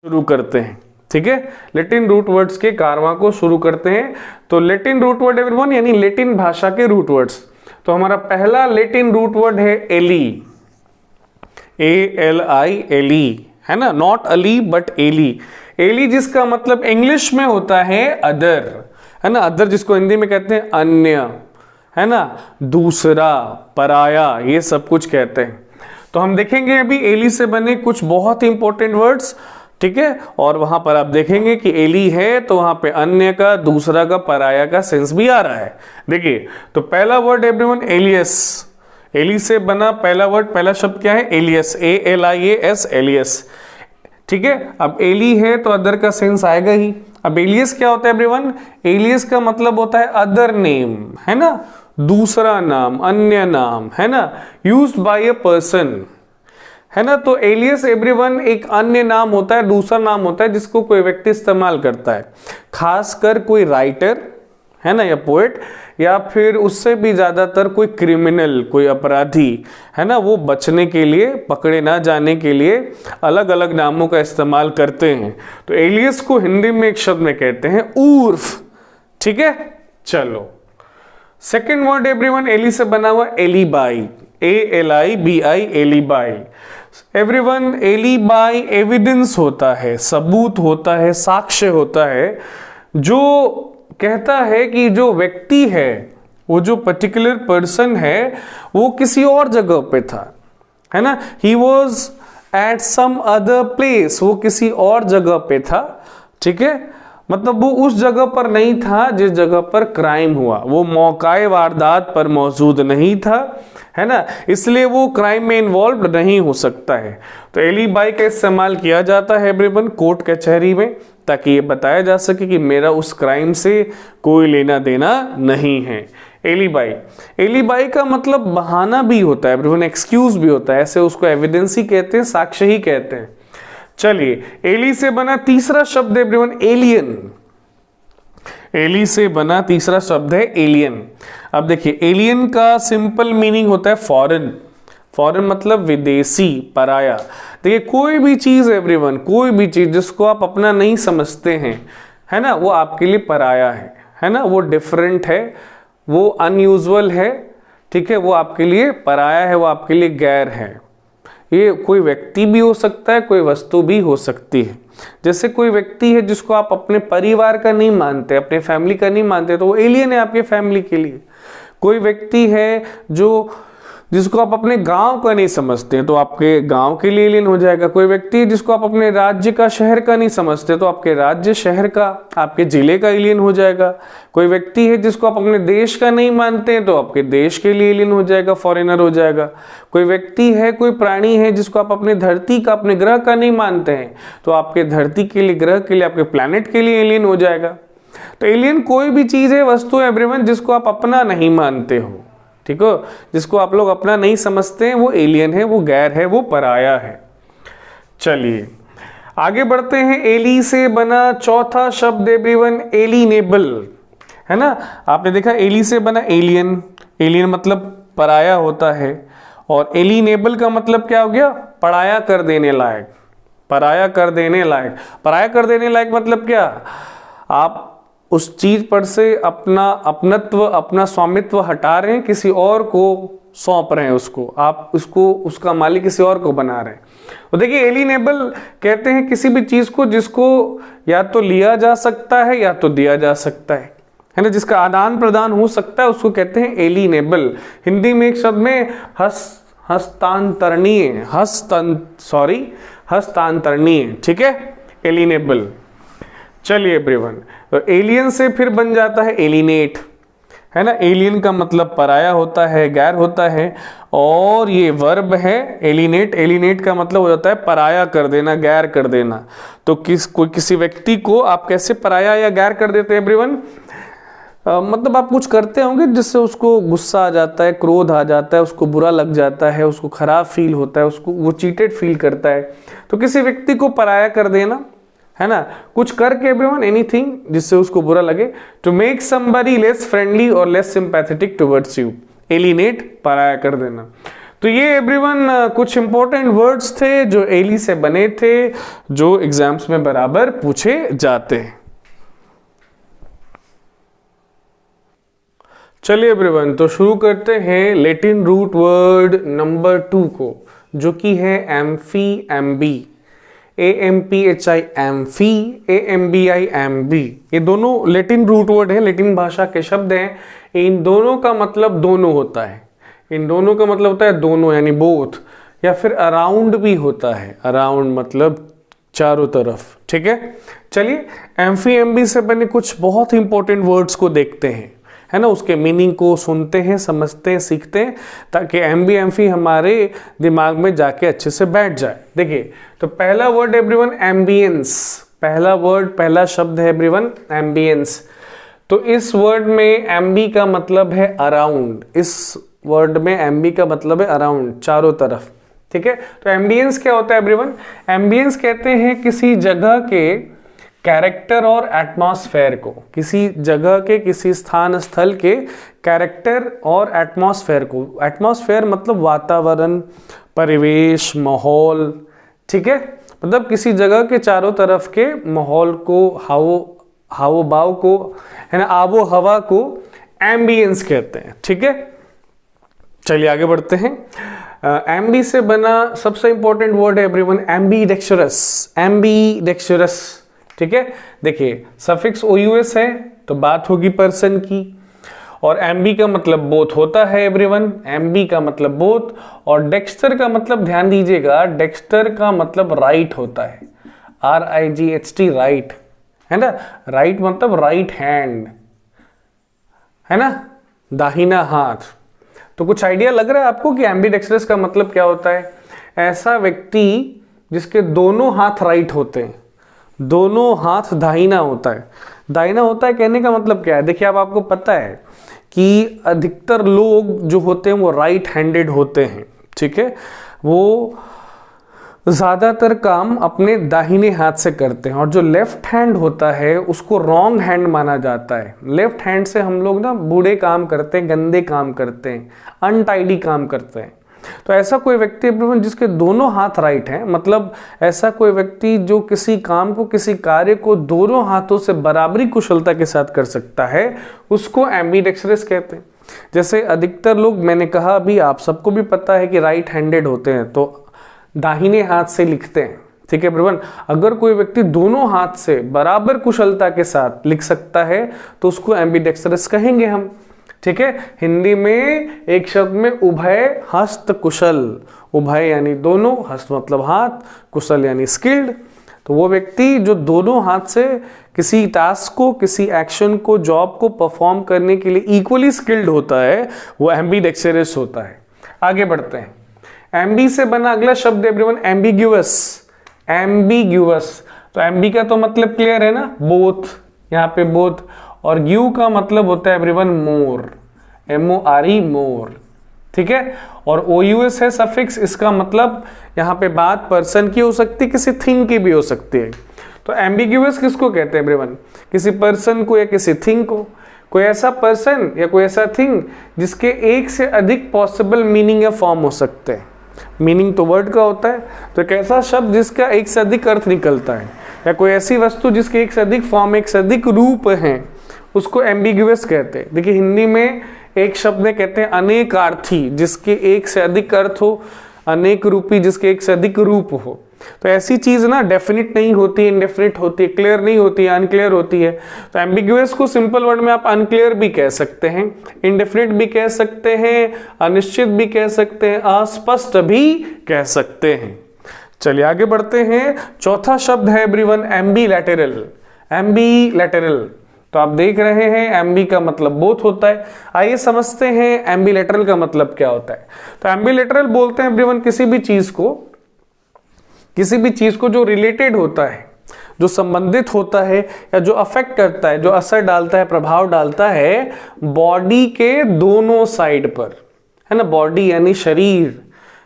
शुरू करते हैं, ठीक है। लैटिन रूट वर्ड्स के कारवां को शुरू करते हैं। तो लैटिन रूट वर्ड एवरीवन यानी लैटिन भाषा के रूट वर्ड्स। तो हमारा पहला लैटिन रूट वर्ड है एली, ALI, एली, है ना, not Ali but ali. Ali जिसका मतलब इंग्लिश में होता है अदर, है ना, अदर जिसको हिंदी में कहते हैं अन्य, है ना, दूसरा, पराया, ये सब कुछ कहते हैं। तो हम देखेंगे अभी एली से बने कुछ बहुत ही इंपॉर्टेंट वर्ड्स, ठीक है। और वहां पर आप देखेंगे कि एली है तो वहां पे अन्य का, दूसरा का, पराया का सेंस भी आ रहा है। देखिए तो पहला वर्ड एवरीवन एलियस। एली से बना पहला वर्ड, पहला शब्द क्या है? एलियस, ALIAS, एलियस, ठीक है। अब एली है तो अदर का सेंस आएगा ही। अब एलियस क्या होता है एवरीवन? एलियस का मतलब होता है अदर नेम, है ना, दूसरा नाम, अन्य नाम, है ना, यूज्ड बाय अ पर्सन, है ना। तो एलियस एवरीवन एक अन्य नाम होता है, दूसरा नाम होता है जिसको कोई व्यक्ति इस्तेमाल करता है, खासकर कोई राइटर, है ना, या पोएट, या फिर उससे भी ज्यादातर कोई क्रिमिनल, कोई अपराधी, है ना, वो बचने के लिए, पकड़े ना जाने के लिए अलग अलग नामों का इस्तेमाल करते हैं। तो एलियस को हिंदी में एक शब्द में कहते हैं उर्फ, ठीक है। चलो सेकेंड वर्ड एवरीवन एली से बना हुआ एलीबाई, ALIBI, एलीबाई। एवरीवन एलीबाई एविडेंस होता है, सबूत होता है, साक्ष्य होता है, जो कहता है कि जो व्यक्ति है, वो जो पर्टिकुलर पर्सन है वो किसी और जगह पे था, है ना, he was at some other place, वो किसी और जगह पे था, ठीक है। मतलब वो उस जगह पर नहीं था जिस जगह पर क्राइम हुआ, वो मौकाए वारदात पर मौजूद नहीं था, है ना, इसलिए वो क्राइम में इन्वॉल्व नहीं हो सकता है। तो एलीबाई का इस्तेमाल किया जाता है एवरीवन कोर्ट कचहरी में, ताकि ये बताया जा सके कि मेरा उस क्राइम से कोई लेना देना नहीं है। एलीबाई, एलीबाई का मतलब बहाना भी होता है एवरीवन, एक्सक्यूज भी होता है, ऐसे उसको एविडेंस ही कहते हैं, साक्ष्य ही कहते हैं। चलिए एली से बना तीसरा शब्द है एवरीवन एलियन। एली से बना तीसरा शब्द है एलियन। अब देखिए एलियन का सिंपल मीनिंग होता है फॉरेन, फॉरेन मतलब विदेशी, पराया। देखिए कोई भी चीज एवरीवन, कोई भी चीज जिसको आप अपना नहीं समझते हैं, है ना, वो आपके लिए पराया है ना, वो डिफरेंट है, वो अनयूजुअल है, ठीक है, वो आपके लिए पराया है, वो आपके लिए गैर है। ये कोई व्यक्ति भी हो सकता है, कोई वस्तु भी हो सकती है। जैसे कोई व्यक्ति है जिसको आप अपने परिवार का नहीं मानते, अपने फैमिली का नहीं मानते, तो वो एलियन है आपके फैमिली के लिए। कोई व्यक्ति है जिसको आप अपने गांव का नहीं समझते, तो आपके गांव के लिए एलियन हो जाएगा। कोई व्यक्ति है जिसको आप अपने राज्य का, शहर का नहीं समझते, तो आपके राज्य, शहर का, आपके जिले का एलियन हो जाएगा। कोई व्यक्ति है जिसको आप अपने देश का नहीं मानते, तो आपके देश के लिए एलियन हो जाएगा, फॉरेनर हो जाएगा। कोई व्यक्ति है, कोई प्राणी है जिसको आप अपने धरती का, अपने ग्रह का नहीं मानते हैं, तो आपके धरती के लिए, ग्रह के लिए, आपके प्लैनेट के लिए एलियन हो जाएगा। तो एलियन कोई भी चीज है, वस्तु है एवरीवन, जिसको आप अपना नहीं मानते हो, ठीक हो, जिसको आप लोग अपना नहीं समझते हैं, वो एलियन है, वो गैर है, वो पराया है। चलिए आगे बढ़ते हैं। एली से बना चौथा शब्द एवरीवन एलिनेबल, है ना। आपने देखा एली से बना एलियन, एलियन मतलब पराया होता है, और एलिनेबल का मतलब क्या हो गया? पराया कर देने लायक, पराया कर देने लायक। पराया कर देने लायक मतलब क्या? आप उस चीज पर से अपना अपनत्व, अपना स्वामित्व हटा रहे हैं, किसी और को सौंप रहे हैं उसको, आप उसको, उसका मालिक किसी और को बना रहे हैं। तो देखिए एलिनेबल कहते हैं किसी भी चीज को जिसको या तो लिया जा सकता है या तो दिया जा सकता है ना, जिसका आदान प्रदान हो सकता है, उसको कहते हैं एलिनेबल। हिंदी में एक शब्द में हस्तांतरणीय, हस्तांतरणीय, ठीक है, एलिनेबल। चलिए एवरीवन, तो एलियन से फिर बन जाता है एलिनेट, है ना। एलियन का मतलब पराया होता है, गैर होता है, और ये वर्ब है एलिनेट। एलिनेट का मतलब हो जाता है पराया कर देना, गैर कर देना। तो किसी व्यक्ति को आप कैसे पराया या गैर कर देते हैं एवरीवन? मतलब आप कुछ करते होंगे जिससे उसको गुस्सा आ जाता है, क्रोध आ जाता है, उसको बुरा लग जाता है, उसको खराब फील होता है, उसको वो चीटेड फील करता है। तो किसी व्यक्ति को पराया कर देना, है ना, कुछ करके एवरीवन, एनीथिंग जिससे उसको बुरा लगे। To make somebody less friendly और less sympathetic towards you, alienate, पराया कर देना। तो ये एवरीवन कुछ इंपॉर्टेंट वर्ड्स थे जो एली से बने थे, जो एग्जाम्स में बराबर पूछे जाते हैं। चलिए एवरीवन, तो शुरू करते हैं लैटिन रूट वर्ड नंबर 2 को, जो कि है amphi Aamby, AMPHI amphi, AMBI Aamby. ये दोनों लैटिन रूट वर्ड है, लैटिन भाषा के शब्द हैं। इन दोनों का मतलब दोनों होता है, इन दोनों का मतलब होता है दोनों, यानी बोथ, या फिर अराउंड भी होता है। अराउंड मतलब चारों तरफ, ठीक है। चलिए एम्फी एम्बी से बने कुछ बहुत इंपॉर्टेंट वर्ड्स को देखते हैं, है ना, उसके मीनिंग को सुनते हैं, समझते हैं, सीखते हैं, ताकि एम्बी एम्फी हमारे दिमाग में जाके अच्छे से बैठ जाए। देखिए, तो पहला वर्ड एवरीवन एम्बियंस, पहला वर्ड, पहला शब्द है एवरीवन एम्बियंस। तो इस वर्ड में एम्बी का मतलब है अराउंड, इस वर्ड में एम्बी का मतलब है अराउंड, चारों तरफ, ठीक है। तो एम्बियंस क्या होता है एवरीवन? एम्बियंस कहते हैं किसी जगह के कैरेक्टर और एटमॉस्फेयर को, किसी जगह के, किसी स्थान स्थल के कैरेक्टर और एटमॉस्फेयर को। एटमॉस्फेयर मतलब वातावरण, परिवेश, माहौल, ठीक है। मतलब किसी जगह के चारों तरफ के माहौल को, हावो भाव को, है ना, आबो हवा को एम्बियंस कहते हैं, ठीक है। चलिए आगे बढ़ते हैं। एम्बी से बना सबसे इंपॉर्टेंट वर्ड है एवरीवन एम्बीडेक्चरस, एम्बीडेक्चरस, ठीक है। देखिए सफिक्स OUS है तो बात होगी पर्सन की, और एम्बी का मतलब बोथ होता है एवरीवन, एम्बी का मतलब बोथ, और डेक्स्टर का मतलब ध्यान दीजिएगा, डेक्स्टर का मतलब राइट होता है, RIGHT राइट, है ना। राइट मतलब राइट हैंड, है ना, दाहिना हाथ। तो कुछ आइडिया लग रहा है आपको कि एम्बीडेक्स्ट्रस का मतलब क्या होता है? ऐसा व्यक्ति जिसके दोनों हाथ राइट होते हैं, दोनों हाथ दाहिना होता है। दाहिना होता है कहने का मतलब क्या है? देखिए अब आपको पता है कि अधिकतर लोग जो होते हैं वो राइट हैंडेड होते हैं, ठीक है। वो ज़्यादातर काम अपने दाहिने हाथ से करते हैं, और जो लेफ्ट हैंड होता है उसको रॉन्ग हैंड माना जाता है। लेफ्ट हैंड से हम लोग ना बूढ़े काम करते हैं, गंदे काम करते हैं, अनटाइडी काम करते हैं। तो ऐसा कोई व्यक्ति जिसके दोनों हाथ राइट हैं, मतलब ऐसा कोई व्यक्ति जो किसी काम को, किसी कार्य को दोनों हाथों से बराबरी कुशलता के साथ कर सकता है, उसको एम्बीडेक्स्ट्रस कहते हैं। जैसे अधिकतर लोग, मैंने कहा अभी, आप सबको भी पता है कि राइट हैंडेड होते हैं, तो दाहिने हाथ से लिखते हैं, ठीक है एवरीवन। अगर कोई व्यक्ति दोनों हाथ से बराबर कुशलता के साथ लिख सकता है तो उसको एम्बीडेक्स्ट्रस कहेंगे हम, ठीक है। हिंदी में एक शब्द में उभय हस्त कुशल, उभय यानी दोनों, हस्त मतलब हाथ, कुशल यानी स्किल्ड। तो वो व्यक्ति जो दोनों हाथ से किसी टास्क को, किसी एक्शन को, जॉब को परफॉर्म करने के लिए इक्वली स्किल्ड होता है, वो एम्बीडेक्स्ट्रस होता है। आगे बढ़ते हैं। एम्बी से बना अगला शब्द एवरीवन एम्बिग्यूअस, एम्बिग्यूअस। तो एम्बी का तो मतलब क्लियर है ना, बोथ, यहाँ पे बोथ, और ग्यू का मतलब होता है एवरीवन मोर, MORE मोर, ठीक है। और OUS है सफिक्स, इसका मतलब यहाँ पे बात पर्सन की हो सकती है, किसी थिंग की भी हो सकती है। तो एम्बिग्यूअस किसको कहते हैं एवरीवन? किसी पर्सन को या किसी थिंग को। कोई ऐसा पर्सन या कोई ऐसा थिंग जिसके एक से अधिक पॉसिबल मीनिंग या फॉर्म हो सकते हैं। मीनिंग तो वर्ड का होता है, तो एक ऐसा शब्द जिसका एक से अधिक अर्थ निकलता है, या कोई ऐसी वस्तु जिसके एक से अधिक फॉर्म, एक से अधिक रूप हैं, उसको एम्बिग्यूअस कहते हैं। देखिए हिंदी में एक शब्द में कहते हैं अनेकार्थी, जिसके एक से अधिक अर्थ हो, अनेक रूपी जिसके एक से अधिक रूप हो। तो ऐसी चीज ना डेफिनिट नहीं होती है, इंडेफिनिट होती है, क्लियर नहीं होती है, अनक्लियर होती है। तो एम्बिग्यूअस को सिंपल वर्ड में आप अनक्लियर भी कह सकते हैं, इंडेफिनिट भी कह सकते हैं, अनिश्चित भी कह सकते हैं, अस्पष्ट भी कह सकते हैं। चलिए आगे बढ़ते हैं। चौथा शब्द है एवरीवन एम्बिलैटरल, एम्बिलैटरल। तो आप देख रहे हैं एम्बी का मतलब बोथ होता है। आइए समझते हैं एम्बिलैटरल का मतलब क्या होता है। तो एम्बिलैटरल बोलते हैं एवरीवन किसी भी चीज को जो रिलेटेड होता है, जो संबंधित होता है, या जो अफेक्ट करता है, जो असर डालता है, प्रभाव डालता है बॉडी के दोनों साइड पर, है ना। बॉडी यानी शरीर,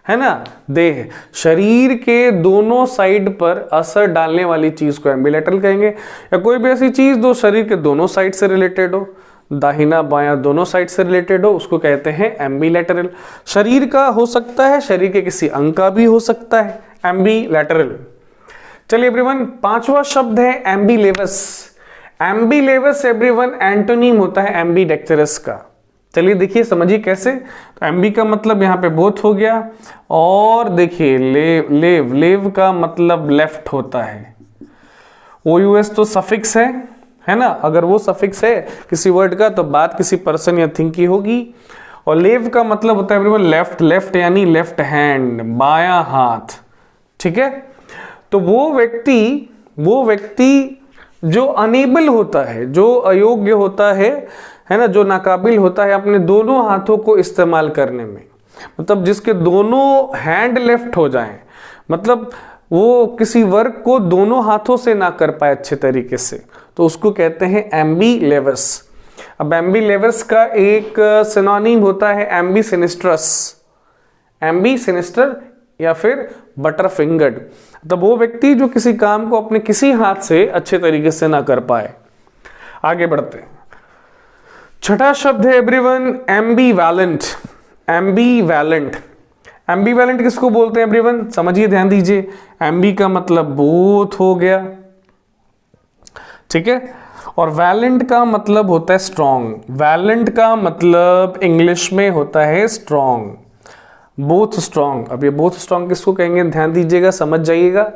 है ना, देह, शरीर के दोनों साइड पर असर डालने वाली चीज को एम्बिलैटरल कहेंगे। या कोई भी ऐसी चीज जो शरीर के दोनों साइड से रिलेटेड हो, दाहिना बायां दोनों साइड से रिलेटेड हो उसको कहते हैं एम्बीलैटरल। शरीर का हो सकता है, शरीर के किसी अंग का भी हो सकता है एम्बीलैटरल। चलिए एवरीवन, पांचवा शब्द है एम्बीलेवस। एम्बीलेवस एवरीवन एंटोनीम होता है एम्बीडेक्चरस का। चलिए देखिए समझिए कैसे। तो एम्बी का मतलब यहाँ पे बोथ हो गया, और देखिए लेव, लेव का मतलब लेफ्ट होता है। OUS तो सफिक्स है ना, अगर वो सफिक्स है किसी वर्ड का तो बात किसी पर्सन या थिंग की होगी। और लेव का मतलब होता है एवरीवन लेफ्ट, लेफ्ट यानी लेफ्ट हैंड, बायां हाथ, ठीक है। तो वो व्यक्ति जो अनेबल होता है, जो अयोग्य होता है ना, जो नाकाबिल होता है अपने दोनों हाथों को इस्तेमाल करने में, मतलब जिसके दोनों हैंड लेफ्ट हो जाएं, मतलब वो किसी वर्क को दोनों हाथों से ना कर पाए अच्छे तरीके से, तो उसको कहते हैं एम्बीलेवस। अब एम्बीलेवस का एक सिनोनिम होता है एम्बीसिनिस्ट्रस, एम्बीसिनिस्टर या फिर बटर फिंगर्ड। तब वो व्यक्ति जो किसी काम को अपने किसी हाथ से अच्छे तरीके से ना कर पाए। आगे बढ़ते हैं। छठा शब्द है एवरीवन एम्बीवैलेंट। एम्बीवैलेंट, एम्बीवैलेंट किसको बोलते हैं एवरीवन, समझिए, ध्यान दीजिए। एम्बी का मतलब बोथ हो गया, ठीक है, और वैलेंट का मतलब होता है स्ट्रॉन्ग। वैलेंट का मतलब इंग्लिश में होता है स्ट्रॉन्ग, बोथ स्ट्रॉन्ग। अब ये बोथ स्ट्रॉन्ग किसको कहेंगे, ध्यान दीजिएगा, समझ जाइएगा।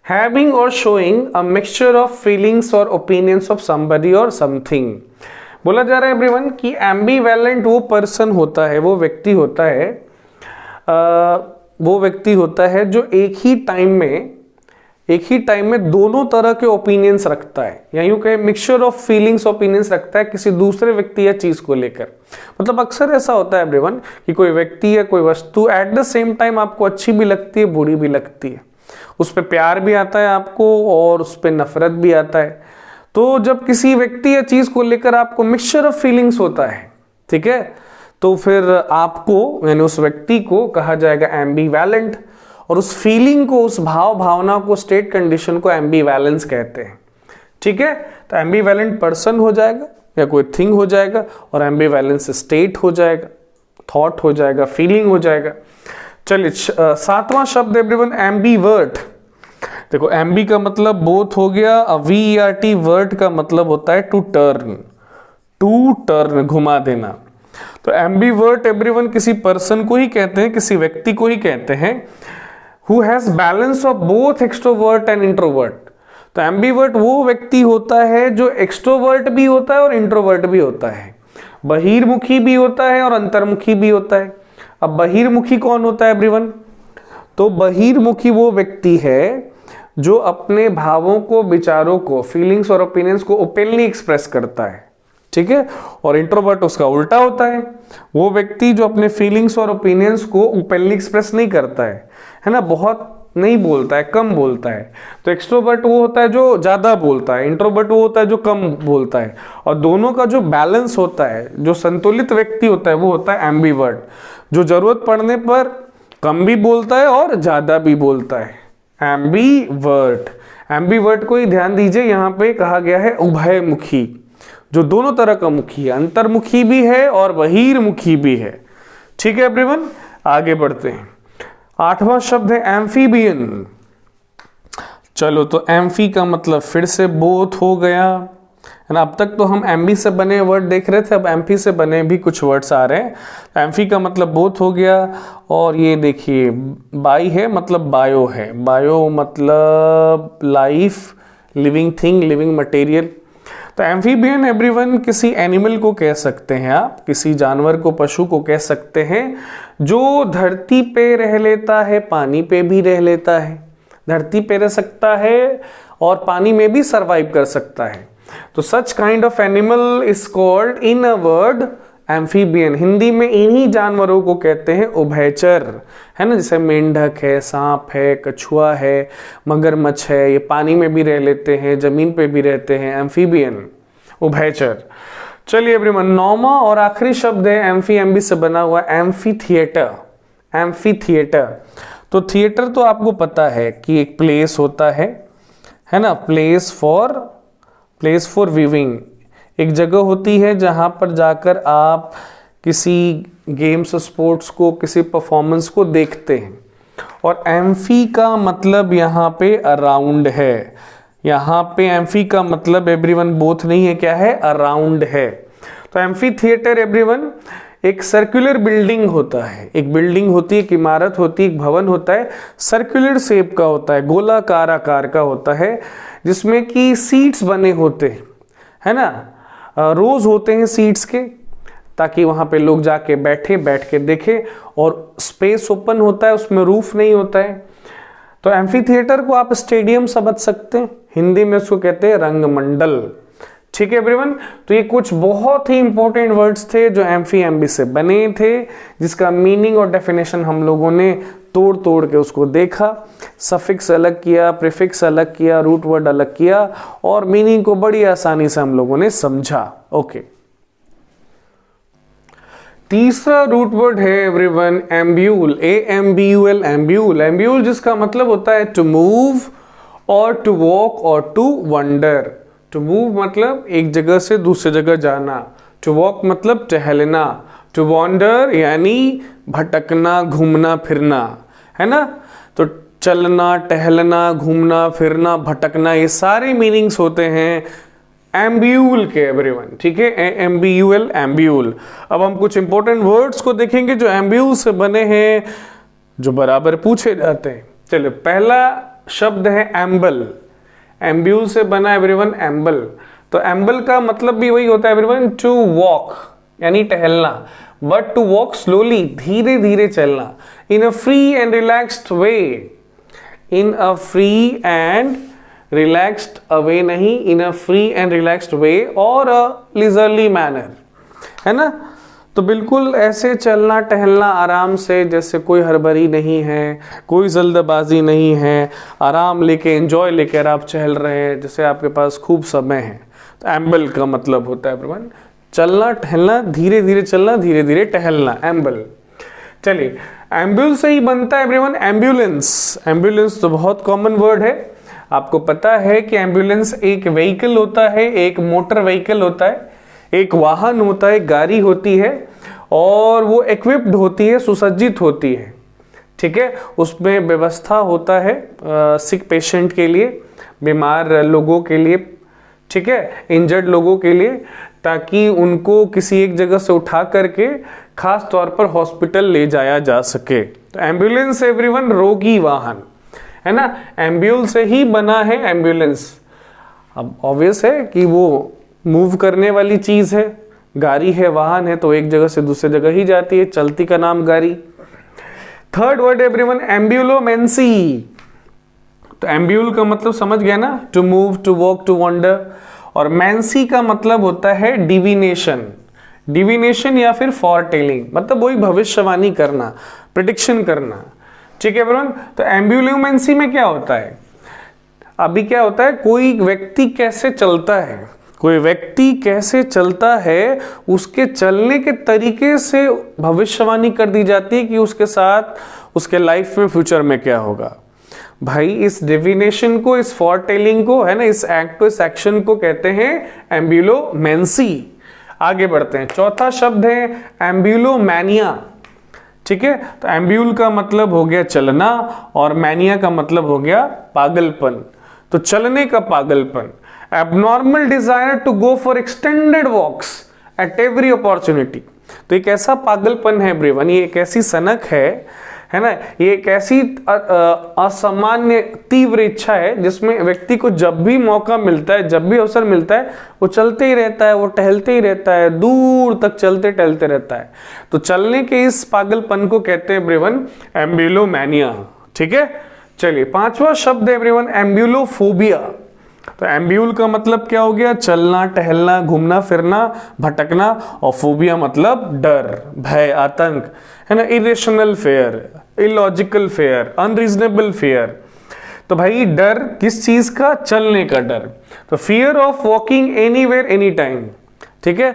हैविंग और showing a mixture of feelings और ओपिनियंस ऑफ समबडी और समथिंग। बोला जा रहा है एवरीवन कि एम्बीवैलेंट वो पर्सन होता है, वो व्यक्ति होता है जो एक ही टाइम में दोनों तरह के ओपिनियंस रखता है, या यूं कहे मिक्सचर ऑफ फीलिंग्स ओपिनियंस रखता है किसी दूसरे व्यक्ति या चीज को लेकर। मतलब अक्सर ऐसा होता है एवरीवन कि कोई व्यक्ति या कोई वस्तु एट द सेम टाइम आपको अच्छी भी लगती है, बुरी भी लगती है, उस पर प्यार भी आता है आपको और उस पर नफरत भी आता है। तो जब किसी व्यक्ति या चीज को लेकर आपको मिक्सचर ऑफ फीलिंग्स होता है, ठीक है, तो फिर आपको यानी उस व्यक्ति को कहा जाएगा एम्बीवैलेंट, और उस फीलिंग को, उस भावना को, स्टेट कंडीशन को एम्बीवैलेंस कहते हैं, ठीक है। तो एम्बीवैलेंट पर्सन हो जाएगा या कोई थिंग हो जाएगा, और एम्बीवैलेंस स्टेट हो जाएगा, थॉट हो जाएगा, फीलिंग हो जाएगा। चलिए सातवां शब्द एवरीवन एम्बीवर्ट। देखो एम्बी का मतलब बोथ हो गया, VERT वर्ट का मतलब होता है टू टर्न, घुमा देना। तो एम्बीवर्ट एवरीवन किसी पर्सन को ही कहते हैं, किसी व्यक्ति को ही कहते हैं who has balance of both extrovert and introvert। तो एम्बीवर्ट वो व्यक्ति होता है जो एक्सट्रोवर्ट भी होता है और इंट्रोवर्ट भी होता है, बहिर्मुखी भी होता है और अंतर्मुखी भी होता है। अब बहिर्मुखी कौन होता है एवरीवन, तो बहिर्मुखी वो व्यक्ति है जो अपने भावों को, विचारों को, फीलिंग्स और ओपिनियंस को ओपनली एक्सप्रेस करता है, ठीक है। और इंट्रोवर्ट उसका उल्टा होता है, वो व्यक्ति जो अपने फीलिंग्स और ओपिनियंस को ओपनली एक्सप्रेस नहीं करता है ना, बहुत नहीं बोलता है, कम बोलता है। तो एक्सट्रोवर्ट वो होता है जो ज्यादा बोलता है, इंट्रोवर्ट वो होता है जो कम बोलता है, और दोनों का जो बैलेंस होता है, जो संतुलित व्यक्ति होता है, वो होता है एम्बीवर्ट, जो जरूरत पड़ने पर कम भी बोलता है और ज्यादा भी बोलता है, एम्बीवर्ट। एम्बीवर्ट को ही ध्यान दीजिए, यहाँ पे कहा गया है उभयमुखी, जो दोनों तरह का मुखी है, अंतर्मुखी भी है और बहिर्मुखी भी है, ठीक है एवरीवन। आगे बढ़ते हैं। आठवां शब्द है एम्फीबियन। चलो तो एम्फी का मतलब फिर से बोथ हो गया है ना। अब तक तो हम एम्बी से बने वर्ड देख रहे थे, अब एम्फी से बने भी कुछ वर्ड्स आ रहे हैं। एम्फी का मतलब बोथ हो गया, और ये देखिए बाई है मतलब बायो है, बायो मतलब life, living thing, living material. तो एम्फीबियन एवरीवन किसी एनिमल को कह सकते हैं आप, किसी जानवर को, पशु को कह सकते हैं जो धरती पे रह लेता है, पानी पे भी रह लेता है, धरती पे रह सकता है और पानी में भी सरवाइव कर सकता है। तो such kind of animal is called in a word amphibian. Hindi में इन्हीं जानवरों को कहते हैं उभयचर, है ना, जैसे मेंढक है, सांप है, कछुआ है, मगरमच्छ है, ये पानी में भी रह लेते हैं, जमीन पे भी रहते हैं, एम्फीबियन, उभयचर। चलिए एवरीवन, नौवां और आखिरी शब्द है एम्फी, एम्बी से बना हुआ, एम्फी थिएटर। एम्फी थिएटर, तो थिएटर तो आपको पता है कि एक प्लेस होता है ना, प्लेस फॉर व्यूइंग, एक जगह होती है जहां पर जाकर आप किसी गेम्स स्पोर्ट्स को, किसी परफॉर्मेंस को देखते हैं। और एम्फी का मतलब यहाँ पे अराउंड है। यहाँ पे एम्फी का मतलब एवरीवन बोथ नहीं है, क्या है, अराउंड है। तो एम्फी थिएटर एवरीवन एक सर्कुलर बिल्डिंग होता है, एक बिल्डिंग होती है, एक इमारत होती है, एक भवन होता है, सर्कुलर शेप का होता है, गोलाकार आकार का होता है, जिसमें कि सीट्स बने होते हैं, है ना, रोज होते हैं सीट्स के, ताकि वहां पे लोग जाके बैठ के देखें, और स्पेस ओपन होता है, उसमें रूफ नहीं होता है। तो एम्फी थिएटर को आप स्टेडियम समझ सकते हैं, हिंदी में उसको कहते हैं रंगमंडल। ठीक है एवरीवन, तो ये कुछ बहुत ही इंपॉर्टेंट वर्ड्स थे जो एम्फी एमबी से बने थे, जिसका मीनिंग और डेफिनेशन हम लोगों ने तोड़ तोड़ के उसको देखा, सफिक्स अलग किया, प्रीफिक्स अलग किया, रूट वर्ड अलग किया, और मीनिंग को बड़ी आसानी से हम लोगों ने समझा। ओके, तीसरा रूट वर्ड है एवरीवन एम्ब्यूल, AMBUL, एम्ब्यूल। एम्ब्यूल जिसका मतलब होता है टू मूव और टू वॉक और टू वंडर। टू मूव मतलब एक जगह से दूसरी जगह जाना, टू वॉक मतलब टहलना, टू वॉन्डर यानी भटकना, घूमना फिरना, है ना। तो चलना, टहलना, घूमना फिरना, भटकना, ये सारे मीनिंग्स होते हैं एम्ब्यूल के एवरीवन। ठीक है, AMBUL, एम्ब्यूल। अब हम कुछ इंपॉर्टेंट वर्ड्स को देखेंगे जो एम्ब्यूल से बने हैं, जो बराबर पूछे जाते हैं। चलिए, पहला शब्द है एम्बल। एम्ब्यूल से बना एवरीवन एम्बल। तो एम्बल का मतलब भी वही होता है एवरीवन, टू वॉक यानी टहलना, बट टू वॉक स्लोली, धीरे धीरे चलना, in a free and relaxed way. In a free and relaxed away नहीं, in a free and relaxed way और अ लीजरली मैनर, है ना। तो बिल्कुल ऐसे चलना टहलना आराम से, जैसे कोई हड़बड़ी नहीं है, कोई जल्दबाजी नहीं है, आराम लेके, एंजॉय लेकर आप चल रहे हैं, जैसे आपके पास खूब समय है। तो एम्बल का मतलब होता है एवरीवन चलना टहलना, धीरे धीरे चलना, धीरे धीरे टहलना, एम्बल। चलिए, एम्ब्यूल से ही बनता है एवरीवन एम्बुलेंस। एम्बुलेंस तो बहुत कॉमन वर्ड है, आपको पता है कि एम्बुलेंस एक व्हीकल होता है, एक मोटर व्हीकल होता है, एक वाहन होता है, गाड़ी होती है, और वो इक्विप्ड होती है, सुसज्जित होती है। ठीक है, उसमें व्यवस्था होता है सिक पेशेंट के लिए, बीमार लोगों के लिए, ठीक है, इंजर्ड लोगों के लिए, ताकि उनको किसी एक जगह से उठा करके खास तौर पर हॉस्पिटल ले जाया जा सके। तो एम्बुलेंस एवरीवन रोगी वाहन, है ना, एम्ब्यूल से ही बना है एम्बुलेंस। अब ऑब्वियस है कि वो मूव करने वाली चीज है, गाड़ी है, वाहन है, तो एक जगह से दूसरी जगह ही जाती है, चलती का नाम गाड़ी। Third word everyone ambulomancy. तो एम्ब्यूल का मतलब समझ गया ना, to move, to walk, to wander. और मैंसी का मतलब होता है डिविनेशन, डिविनेशन या फिर फॉरटेलिंग, मतलब वही भविष्यवाणी करना, प्रेडिक्शन करना। ठीक है एवरीवन, तो एम्ब्यूलोमेंसी में क्या होता है, अभी क्या होता है, कोई व्यक्ति कैसे चलता है, कोई व्यक्ति कैसे चलता है, उसके चलने के तरीके से भविष्यवाणी कर दी जाती है कि उसके साथ, उसके लाइफ में, फ्यूचर में क्या होगा। भाई इस डिविनेशन को, इस फॉरटेलिंग को, है ना, इस एक्ट को, इस एक्शन को कहते हैं एम्ब्यूलोमेंसी। आगे बढ़ते हैं, चौथा शब्द है एम्ब्यूलोमैनिया। ठीक है, तो एम्ब्यूल का मतलब हो गया चलना, और मैनिया का मतलब हो गया पागलपन। तो चलने का पागलपन, abnormal desire to go for extended walks at every opportunity. तो एक ऐसा पागलपन है एवरीवन, ये एक ऐसी सनक है ना, ये एक ऐसी असामान्य तीव्र इच्छा है जिसमें व्यक्ति को जब भी मौका मिलता है, जब भी अवसर मिलता है, वो चलते ही रहता है, वो टहलते ही रहता है, दूर तक चलते टहलते रहता है। तो चलने के इस पागलपन को कहते हैं एवरीवन एम्ब्यूलोमैनिया। ठीक है, चलिए पांचवा शब्द है एवरीवन एम्ब्यूलोफोबिया। तो एम्ब्यूल का मतलब क्या हो गया, चलना टहलना, घूमना फिरना, भटकना, और फोबिया मतलब डर, भय, आतंक, है ना, irrational fair, illogical fair, unreasonable fair. तो भाई डर किस चीज का, चलने का डर। तो fear of walking anywhere any time. ठीक है,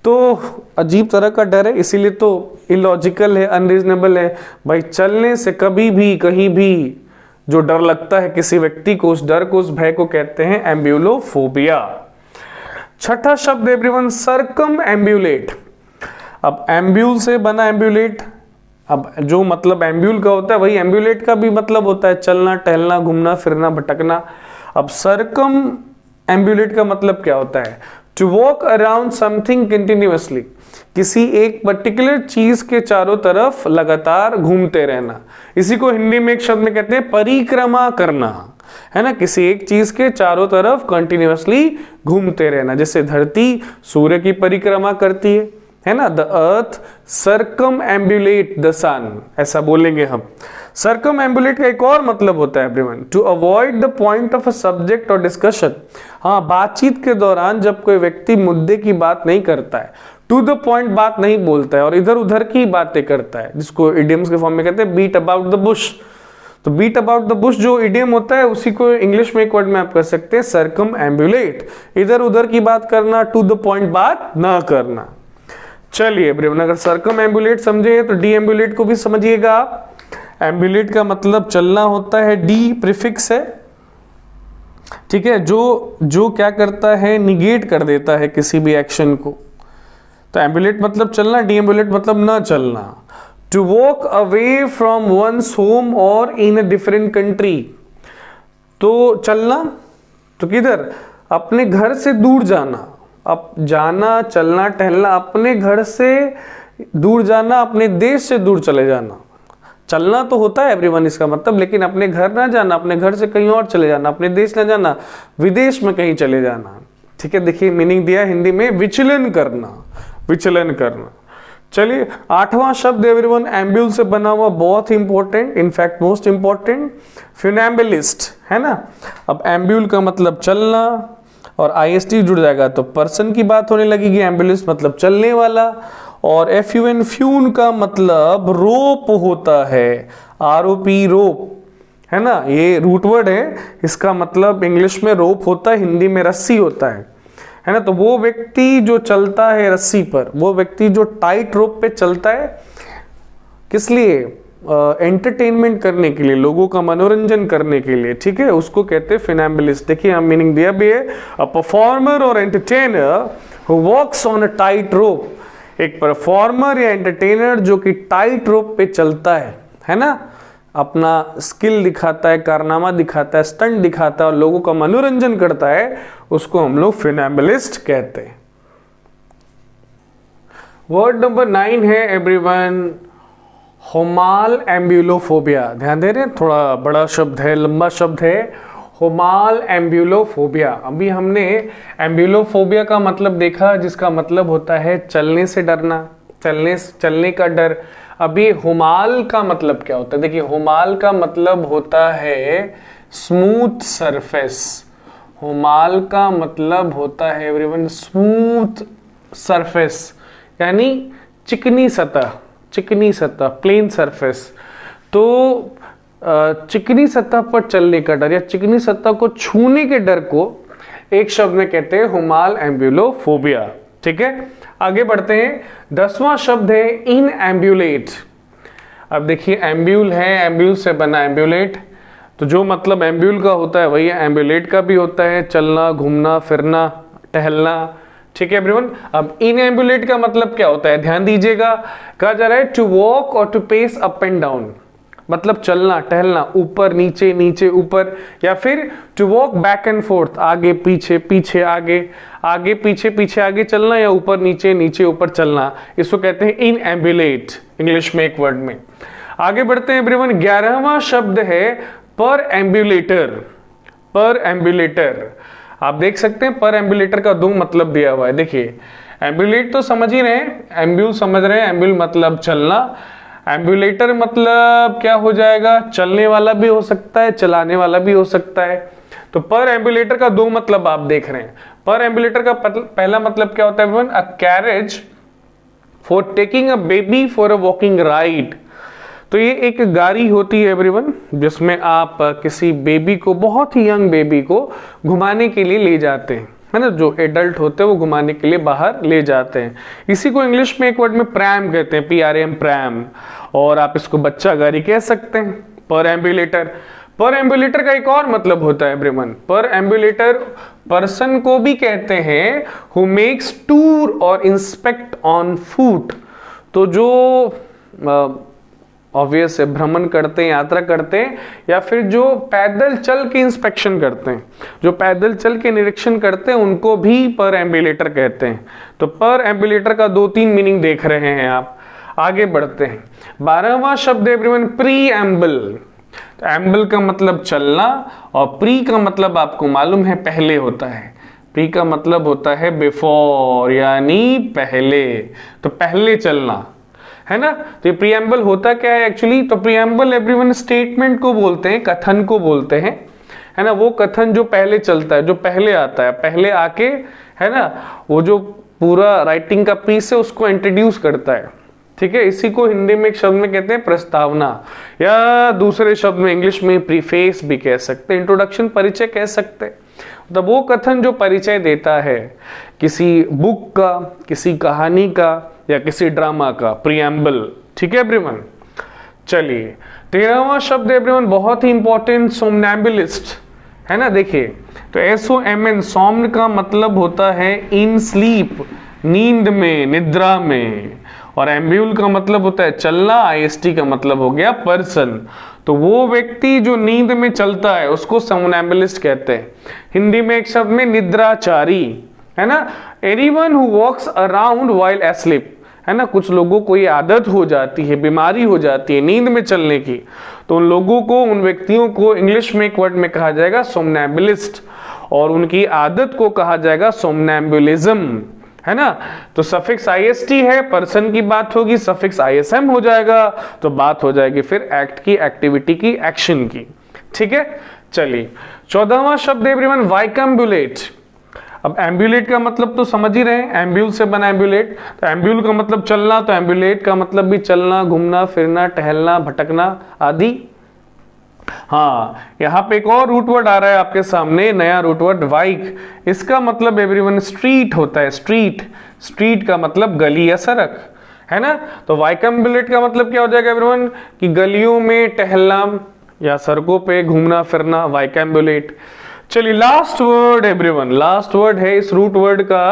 तो अजीब तरह का डर है, इसीलिए तो इलॉजिकल है, अनरीजनेबल है। भाई चलने से कभी भी कहीं भी जो डर लगता है किसी व्यक्ति को, उस डर को, उस भय को कहते हैं एम्ब्यूलोफोबिया। छठा शब्द एवरीवन सर्कम एम्ब्यूलेट। अब एम्ब्यूल से बना एम्ब्यूलेट, अब जो मतलब एम्ब्यूल का होता है वही एम्ब्यूलेट का भी मतलब होता है, चलना, टहलना, घूमना, फिरना, भटकना। अब सर्कम एम्ब्यूलेट का मतलब क्या होता है? To walk around something continuously, किसी एक पर्टिकुलर चीज के चारों तरफ लगातार घूमते रहना। इसी को हिंदी में एक शब्द में कहते हैं परिक्रमा करना, है ना, किसी एक चीज के चारों तरफ कंटिन्यूअसली घूमते रहना। जैसे धरती सूर्य की परिक्रमा करती है ना, द अर्थ सर्कम एम्बुलेट द सन, ऐसा बोलेंगे हम। सर्कम एम्बुलेट का एक और मतलब होता है everyone, to avoid the point of a subject और डिस्कशन। हाँ, बातचीत के दौरान जब कोई व्यक्ति मुद्दे की बात नहीं करता है, टू द पॉइंट बात नहीं बोलता है और इधर उधर की बातें करता है, जिसको इडियम्स के फॉर्म में कहते हैं बीट अबाउट द बुश। तो बीट अबाउट द बुश जो इडियम होता है उसी को इंग्लिश में एक वर्ड में आप कर सकते हैं सर्कम एम्बुलेट, इधर उधर की बात करना, टू द पॉइंट बात ना करना। चलिए एवरीवन, अगर सर्कम एम्बुलेट समझे तो डी एम्बुलेट को भी समझिएगा आप। एम्बुलेट का मतलब चलना होता है, डी प्रीफिक्स है, ठीक है, जो क्या करता है, निगेट कर देता है किसी भी एक्शन को। तो एम्बुलेट मतलब चलना, डी एम्बुलेट मतलब ना चलना। To walk away from one's home और इन अ डिफरेंट कंट्री, तो चलना तो किधर, अपने घर से दूर जाना। अब जाना, चलना, टहलना, अपने घर से दूर जाना, अपने देश से दूर चले जाना। चलना तो होता है एवरीवन इसका मतलब, लेकिन अपने घर ना जाना, अपने घर से कहीं और चले जाना, अपने देश ना जाना, विदेश में कहीं चले जाना, ठीक है। देखिए मीनिंग दिया हिंदी में, विचलन करना, विचलन करना। चलिए आठवां शब्द एवरीवन एम्ब्यूल से बना हुआ, बहुत इंपॉर्टेंट, इनफैक्ट मोस्ट इंपॉर्टेंट, फ्यूनैम्बुलिस्ट, है ना। अब एम्ब्यूल का मतलब चलना और आईएसटी जुड़ जाएगा तो पर्सन की बात होने लगेगी, एम्बुलेंस मतलब चलने वाला, और एफ्यूएन फ्यून का मतलब रोप होता है, आरओपी रोप, है ना, ये रूट वर्ड है, इसका मतलब इंग्लिश में रोप होता है, हिंदी में रस्सी होता है ना। तो वो व्यक्ति जो चलता है रस्सी पर, वो व्यक्ति जो टाइट रोप पे चलता है, किस लिए, एंटरटेनमेंट करने के लिए, लोगों का मनोरंजन करने के लिए, ठीक है, उसको कहते हैं फिनैम्बुलिस्ट। देखिए हम मीनिंग दिया भी है, अ परफॉर्मर और entertainer who walks on a tight rope, एक परफॉर्मर या एंटरटेनर जो कि टाइट रोप पे चलता है ना, अपना स्किल दिखाता है, कारनामा दिखाता है, स्टंट दिखाता है और लोगों का मनोरंजन करता है, उसको हम लोग फिनैम्बुलिस्ट कहते हैं। वर्ड नंबर 9 है एवरीवन, होमाल एम्ब्यूलोफोबिया। ध्यान दे रहे हैं, थोड़ा बड़ा शब्द है, लंबा शब्द है, होमाल एम्ब्यूलोफोबिया। अभी हमने एम्ब्यूलोफोबिया का मतलब देखा, जिसका मतलब होता है चलने से डरना, चलने का डर। अभी होमाल का मतलब क्या होता है, देखिए होमाल का मतलब होता है स्मूथ सरफेस। होमाल का मतलब होता है एवरीवन स्मूथ सरफेस, यानी चिकनी सतह, चिकनी सतह, प्लेन सरफेस। तो चिकनी सतह पर चलने का डर या चिकनी सतह को छूने के डर को एक शब्द में कहते हैं होमाल एम्ब्यूलोफोबिया, ठीक है। आगे बढ़ते हैं, 10वां शब्द है इन एम्ब्यूलेट। अब देखिए एम्ब्यूल है, एम्ब्यूल से बना एम्ब्यूलेट, तो जो मतलब एम्ब्यूल का होता है वही एम्ब्यूलेट का भी होता है, चलना, घूमना, फिरना, टहलना, ठीक है एवरीवन। अब इन एम्ब्यूलेट का मतलब क्या होता है, ध्यान दीजिएगा, कहा जा रहा है टू वॉक और to pace up and down, मतलब चलना, टहलना, ऊपर नीचे, नीचे ऊपर, या फिर to walk back and forth, आगे पीछे, पीछे आगे, आगे पीछे, पीछे आगे चलना, या ऊपर नीचे, नीचे ऊपर चलना, इसको कहते हैं इन एम्ब्यूलेट, इंग्लिश में एक वर्ड में। आगे बढ़ते हैं एवरीवन, 11वां शब्द है पर एम्ब्यूलेटर। पर एम्ब्यूलेटर, आप देख सकते हैं पर एम्ब्यूलेटर का 2 मतलब दिया हुआ है। देखिए एम्ब्यूलेट तो समझ ही रहे हैं, एम्ब्यूल समझ रहे हैं, एम्ब्यूल मतलब चलना, एम्ब्यूलेटर मतलब क्या हो जाएगा, चलने वाला भी हो सकता है, चलाने वाला भी हो सकता है। तो पर एम्ब्यूलेटर का 2 मतलब आप देख रहे हैं। पर एम्ब्यूलेटर का पहला मतलब क्या होता है everyone, a carriage for taking a baby for a walking ride. तो ये एक गाड़ी होती है एवरीवन, जिसमें आप किसी बेबी को, बहुत ही यंग बेबी को घुमाने के लिए ले जाते हैं, है ना, जो एडल्ट होते हैं वो घुमाने के लिए बाहर ले जाते हैं। इसी को इंग्लिश में एक वर्ड में प्रैम कहते हैं, PRAM, प्रैम, और आप इसको बच्चा गाड़ी कह सकते हैं, पर एम्ब्यूलेटर। पर एम्बुलेटर का एक और मतलब होता है एवरीवन, पर एम्बुलेटर पर्सन को भी कहते हैं हु मेक्स टूर और इंस्पेक्ट ऑन फुट। तो जो ऑब्वियस है, भ्रमण करते हैं, यात्रा करते हैं, या फिर जो पैदल चल के इंस्पेक्शन करते हैं, जो पैदल चल के निरीक्षण करते हैं, उनको भी पर एम्बुलेटर कहते हैं। तो पर एम्बुलेटर का 2-3 मीनिंग देख रहे हैं आप। आगे बढ़ते हैं। 12वां शब्द एवरीवन प्री एम्बल। तो एम्बल का मतलब चलना, और प्री का मतलब आपको मालूम है पहले होता है। प्री का मतलब होता है बिफोर, यानी पहले। तो पहले चलना है ना। तो ये प्रीएम्बल होता क्या है एक्चुअली? तो प्रीएम्बल एवरीवन स्टेटमेंट को बोलते हैं, कथन को बोलते हैं, है ना। वो कथन जो पहले चलता है, जो पहले आता है, पहले आके, है ना, वो जो पूरा राइटिंग का पीस है उसको इंट्रोड्यूस करता है। ठीक है, इसी को हिंदी में एक शब्द में कहते हैं प्रस्तावना, या दूसरे शब्द में इंग्लिश में प्रीफेस भी कह सकते हैं, इंट्रोडक्शन, परिचय कह सकते हैं। मतलब वो कथन जो परिचय देता है किसी बुक का, किसी कहानी का, या किसी ड्रामा का, प्रीएम्बल। ठीक है एवरीवन। चलिए 13वां शब्द एवरीवन बहुत ही इंपॉर्टेंट, सोमनैम्बुलिस्ट, है ना। देखिए, तो SOMN, सोम्न का मतलब होता है इन स्लीप, नींद में, निद्रा में, और एम्ब्यूल का मतलब होता है चलना, IST का मतलब हो गया पर्सन। तो वो व्यक्ति जो नींद में चलता है उसको सोमनैम्बुलिस्ट कहते हैं। हिंदी में एक शब्द में निद्राचारी, है ना। Anyone who walks around while asleep, है ना। कुछ लोगों को ये आदत हो जाती है, बीमारी हो जाती है नींद में चलने की, तो उन लोगों को, उन व्यक्तियों को इंग्लिश में एक वर्ड में कहा जाएगा सोमनैम्बुलिस्ट, और उनकी आदत को कहा जाएगा सोमनैम्बुलिज्म, है ना। तो सफिक्स IST है, पर्सन की बात होगी, सफिक्स ISM हो जाएगा, तो बात हो जाएगी फिर एक्ट की, एक्टिविटी की, एक्शन की। ठीक है। चलिए 14वां शब्द एवरीवन वाइकम्बुलेट। अब एम्बुलेट का मतलब तो समझ ही रहे हैं, एम्ब्यूल से बना एम्बुलेट। तो एम्ब्यूल का मतलब चलना, तो एम्बुलेट का मतलब भी चलना, घूमना फिरना, टहलना, भटकना आदि। हाँ, यहाँ पे एक और रूट वर्ड आ रहा है आपके सामने, नया रूट वर्ड वाइक। इसका मतलब एवरीवन स्ट्रीट होता है, स्ट्रीट। स्ट्रीट का मतलब गली या सड़क, है ना। तो वाइकम्बुलेट का मतलब क्या हो जाएगा एवरीवन? कि गलियों में टहलना या सड़कों पे घूमना फिरना, वाइकम्बुलेट। चलिए last word everyone, last word है इस रूट वर्ड का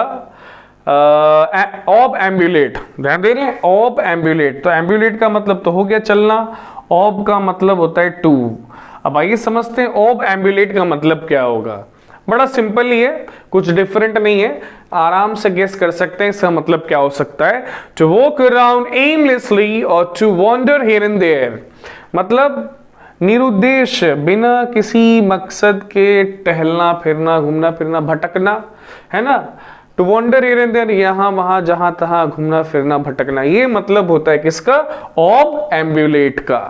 ऑब एम्बुलेट। ध्यान दे रहे हैं, ऑब एम्बुलेट। तो एम्बुलेट का मतलब तो हो गया चलना, ऑब का मतलब होता है टू। अब आइए समझते हैं ऑब एम्बुलेट का मतलब क्या होगा। बड़ा सिंपल ही है, कुछ डिफरेंट नहीं है, आराम से गेस कर सकते हैं इसका मतलब क्या हो सकता है। टू वॉक अराउंड एमलेसली और to wander here and there, मतलब निरुद्देश्य, बिना किसी मकसद के टहलना फिरना, घूमना फिरना, भटकना, है ना। To wander here and there, यहां वहां जहां तहां घूमना फिरना भटकना, ये मतलब होता है किसका? ऑब एम्बुलेट का।